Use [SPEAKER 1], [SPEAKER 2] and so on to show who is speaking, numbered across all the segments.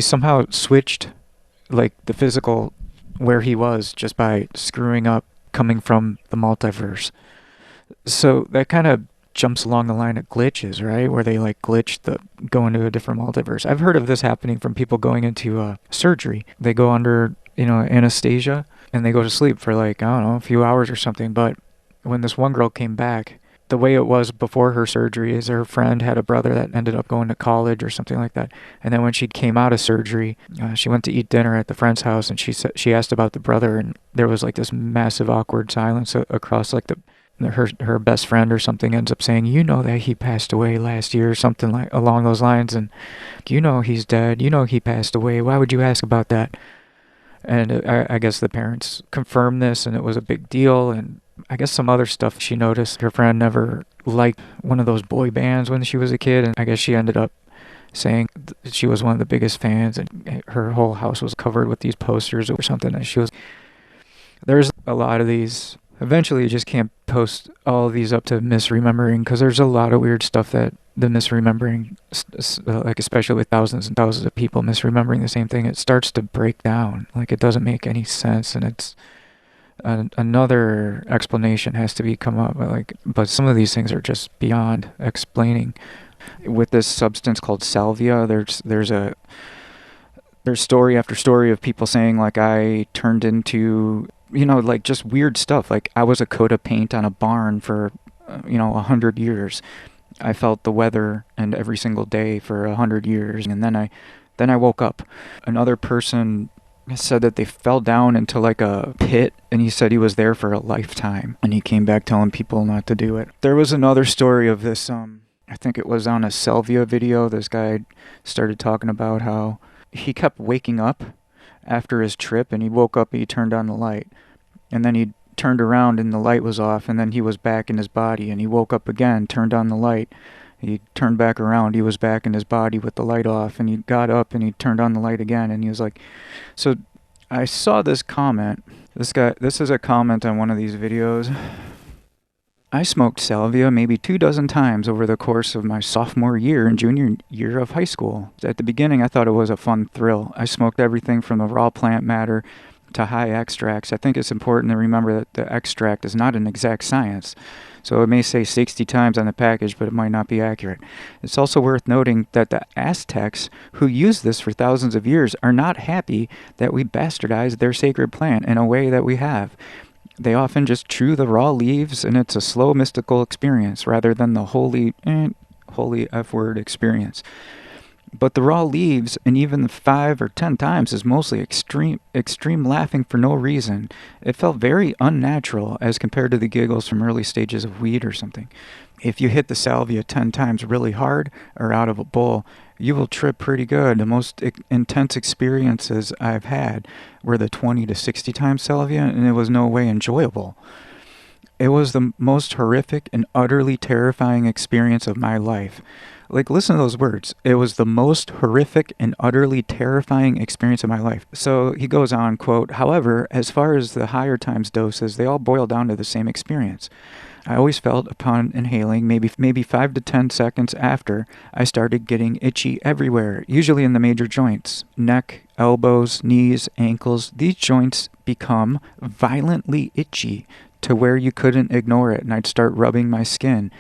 [SPEAKER 1] somehow switched like the physical where he was just by screwing up coming from the multiverse. So that kind of jumps along the line of glitches, right? Where they like glitch the go into a different multiverse. I've heard of this happening from people going into surgery. They go under, anesthesia and they go to sleep for like, I don't know, a few hours or something. But when this one girl came back, the way it was before her surgery is her friend had a brother that ended up going to college or something like that. And then when she came out of surgery, she went to eat dinner at the friend's house, and she asked about the brother, and there was like this massive awkward silence across like her best friend or something ends up saying, that he passed away last year or something like along those lines, and he's dead, he passed away, why would you ask about that? And I guess the parents confirmed this, and it was a big deal. And I guess some other stuff she noticed. Her friend never liked one of those boy bands when she was a kid, and I guess she ended up saying she was one of the biggest fans, and her whole house was covered with these posters or something. And there's a lot of these. Eventually, you just can't post all of these up to misremembering, because there's a lot of weird stuff that the misremembering, like especially with thousands and thousands of people misremembering the same thing, it starts to break down. Like it doesn't make any sense, and it's another explanation has to be come up. But some of these things are just beyond explaining. With this substance called Salvia, there's story after story of people saying like I turned into like just weird stuff. Like I was a coat of paint on a barn for 100 years. I felt the weather and every single day for 100 years, and then I woke up. Another person said that they fell down into like a pit, and he said he was there for a lifetime, and he came back telling people not to do it. There was another story of this, I think it was on a Salvia video. This guy started talking about how he kept waking up after his trip, and he woke up and he turned on the light, and then he turned around and the light was off, and then he was back in his body, and he woke up again, turned on the light, he turned back around, he was back in his body with the light off, and he got up and he turned on the light again, and he was like, so I saw this comment. This is a comment on one of these videos. I smoked salvia maybe 24 times over the course of my sophomore year and junior year of high school. At the beginning, I thought it was a fun thrill. I smoked everything from the raw plant matter to high extracts. I think it's important to remember that the extract is not an exact science. So it may say 60 times on the package, but it might not be accurate. It's also worth noting that the Aztecs, who used this for thousands of years, are not happy that we bastardized their sacred plant in a way that we have. They often just chew the raw leaves, and it's a slow, mystical experience rather than the holy F-word experience. But the raw leaves, and even the 5 or 10 times, is mostly extreme laughing for no reason. It felt very unnatural as compared to the giggles from early stages of weed or something. If you hit the salvia 10 times really hard or out of a bowl, you will trip pretty good. The most intense experiences I've had were the 20 to 60 times salvia, and it was no way enjoyable. It was the most horrific and utterly terrifying experience of my life. Like, listen to those words. It was the most horrific and utterly terrifying experience of my life. So he goes on, quote, however, as far as the higher times doses, they all boil down to the same experience. I always felt upon inhaling, maybe 5 to 10 seconds after, I started getting itchy everywhere, usually in the major joints, neck, elbows, knees, ankles. These joints become violently itchy to where you couldn't ignore it, and I'd start rubbing my skin.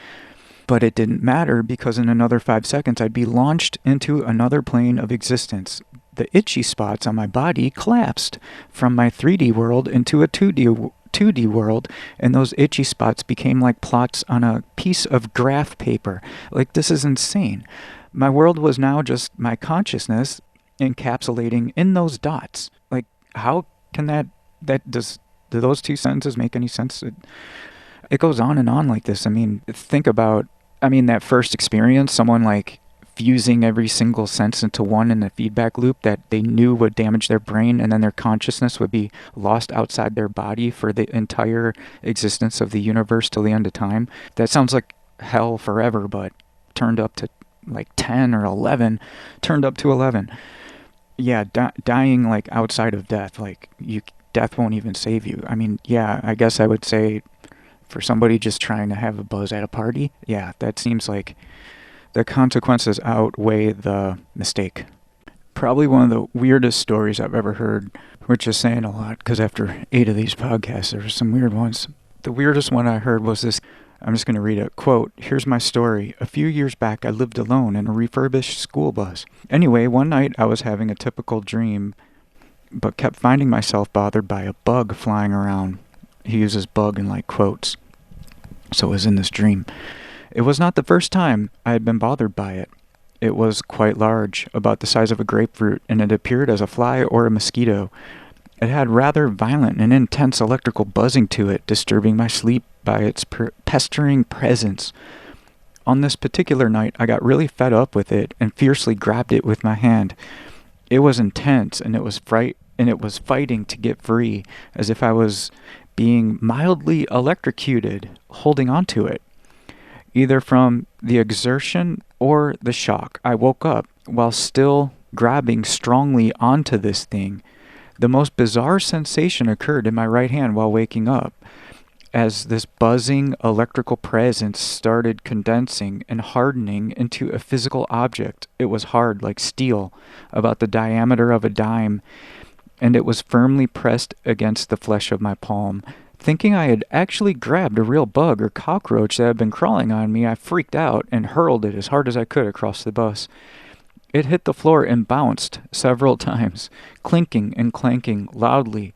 [SPEAKER 1] But it didn't matter, because in another 5 seconds I'd be launched into another plane of existence. The itchy spots on my body collapsed from my 3D world into a 2D world, and those itchy spots became like plots on a piece of graph paper. Like, this is insane. My world was now just my consciousness encapsulating in those dots. Like, how can do those two sentences make any sense? It goes on and on like this. I mean, think about, that first experience, someone like fusing every single sense into one in a feedback loop that they knew would damage their brain, and then their consciousness would be lost outside their body for the entire existence of the universe till the end of time. That sounds like hell forever, but turned up to like 10 or 11, turned up to 11. Yeah, dying like outside of death, like death won't even save you. I guess I would say for somebody just trying to have a buzz at a party, yeah, that seems like the consequences outweigh the mistake. Probably one of the weirdest stories I've ever heard, which is saying a lot, because after 8 of these podcasts, there were some weird ones. The weirdest one I heard was this. I'm just going to read it. Quote, "Here's my story. A few years back, I lived alone in a refurbished school bus. Anyway, one night I was having a typical dream, but kept finding myself bothered by a bug flying around." He uses bug in like quotes. So it was in this dream. "It was not the first time I had been bothered by it. It was quite large, about the size of a grapefruit, and it appeared as a fly or a mosquito. It had rather violent and intense electrical buzzing to it, disturbing my sleep by its pestering presence. On this particular night, I got really fed up with it and fiercely grabbed it with my hand. It was intense, and it was fighting to get free, as if I was being mildly electrocuted, holding on to it. Either from the exertion or the shock, I woke up while still grabbing strongly onto this thing. The most bizarre sensation occurred in my right hand while waking up, as this buzzing electrical presence started condensing and hardening into a physical object. It was hard like steel, about the diameter of a dime, and it was firmly pressed against the flesh of my palm. Thinking I had actually grabbed a real bug or cockroach that had been crawling on me, I freaked out and hurled it as hard as I could across the bus. It hit the floor and bounced several times, clinking and clanking loudly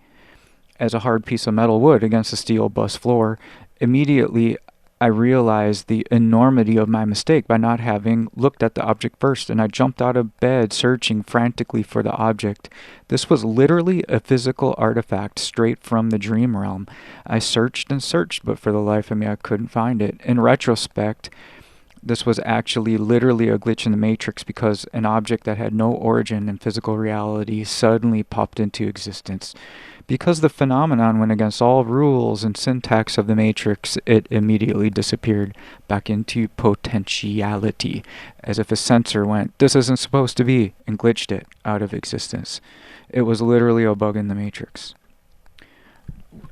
[SPEAKER 1] as a hard piece of metal would against the steel bus floor. Immediately, I realized the enormity of my mistake by not having looked at the object first, and I jumped out of bed searching frantically for the object. This was literally a physical artifact straight from the dream realm. I searched and searched, but for the life of me, I couldn't find it. In retrospect, this was actually literally a glitch in the matrix, because an object that had no origin in physical reality suddenly popped into existence. Because the phenomenon went against all rules and syntax of the matrix, it immediately disappeared back into potentiality, as if a sensor went, 'This isn't supposed to be,' and glitched it out of existence. It was literally a bug in the matrix."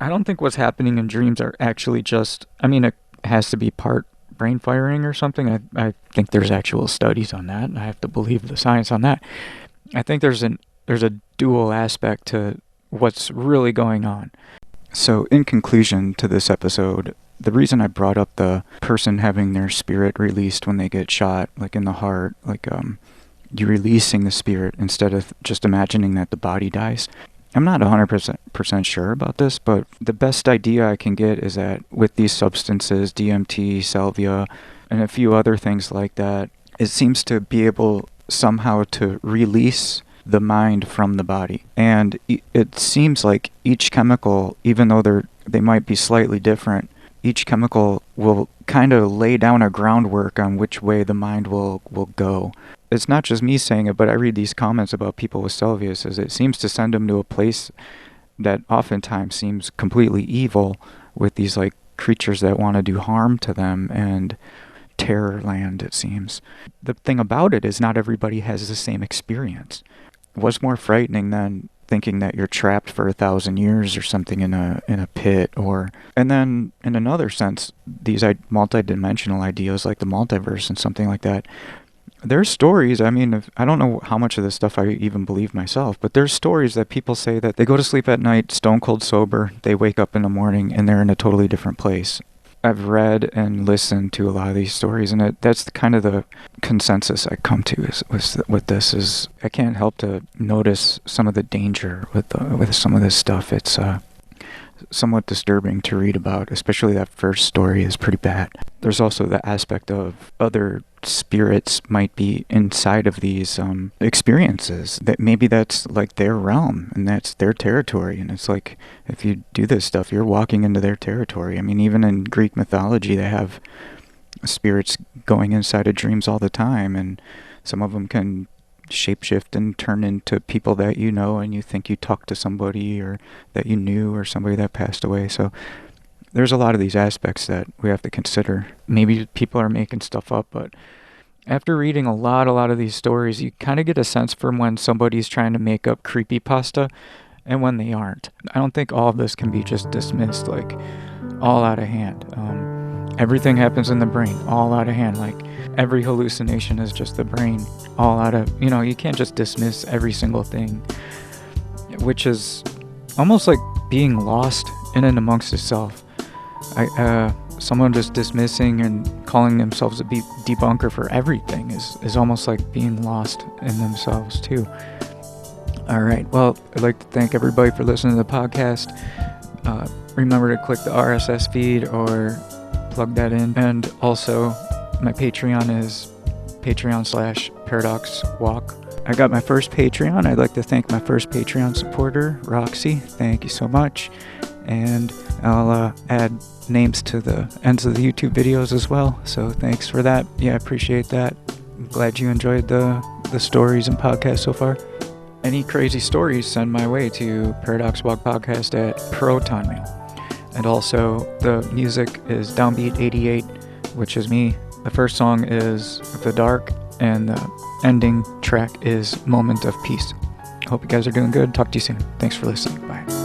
[SPEAKER 1] I don't think what's happening in dreams are actually just, it has to be part brain firing or something. I think there's actual studies on that, and I have to believe the science on that. I think there's a dual aspect to what's really going on. So in conclusion to this episode, the reason I brought up the person having their spirit released when they get shot, like in the heart, you releasing the spirit instead of just imagining that the body dies. I'm not 100% sure about this, but the best idea I can get is that with these substances, DMT, Salvia, and a few other things like that, it seems to be able somehow to release the mind from the body. And it seems like each chemical, even though they might be slightly different, each chemical will kind of lay down a groundwork on which way the mind will go. It's not just me saying it, but I read these comments about people with Salvia, says it seems to send them to a place that oftentimes seems completely evil, with these like creatures that want to do harm to them, and terror land, it seems. The thing about it is not everybody has the same experience. What's more frightening than thinking that you're trapped for 1,000 years or something in a pit, and then in another sense, these multidimensional ideas like the multiverse and something like that. There's stories, I don't know how much of this stuff I even believe myself, but there's stories that people say that they go to sleep at night stone cold sober, they wake up in the morning and they're in a totally different place. I've read and listened to a lot of these stories, and that's kind of the consensus I come to with this is I can't help to notice some of the danger with some of this stuff. It's somewhat disturbing to read about, especially that first story is pretty bad. There's also the aspect of other spirits might be inside of these experiences, that maybe that's like their realm and that's their territory, and it's like if you do this stuff you're walking into their territory. Even in Greek mythology they have spirits going inside of dreams all the time, and some of them can shapeshift and turn into people that you know, and you think you talked to somebody or that you knew or somebody that passed away. So there's a lot of these aspects that we have to consider. Maybe people are making stuff up, but after reading a lot of these stories, you kind of get a sense from when somebody's trying to make up creepypasta and when they aren't. I don't think all of this can be just dismissed like all out of hand. everything happens in the brain, all out of hand. Like every hallucination is just the brain, all out of, you can't just dismiss every single thing, which is almost like being lost in and amongst itself. Someone just dismissing and calling themselves a debunker for everything is almost like being lost in themselves too. All right, well, I'd like to thank everybody for listening to the podcast. Remember to click the RSS feed or plug that in. And also, my Patreon is patreon.com/ParaDoxWalk. I got my first Patreon. I'd like to thank my first Patreon supporter, Roxy. Thank you so much. And I'll add names to the ends of the YouTube videos as well. So thanks for that. Yeah, I appreciate that. I'm glad you enjoyed the stories and podcasts so far. Any crazy stories, send my way to ParaDoxWalk@protonmail. And also, the music is Downbeat88, which is me. The first song is The Dark, and the ending track is Moment of Peace. Hope you guys are doing good. Talk to you soon. Thanks for listening. Bye.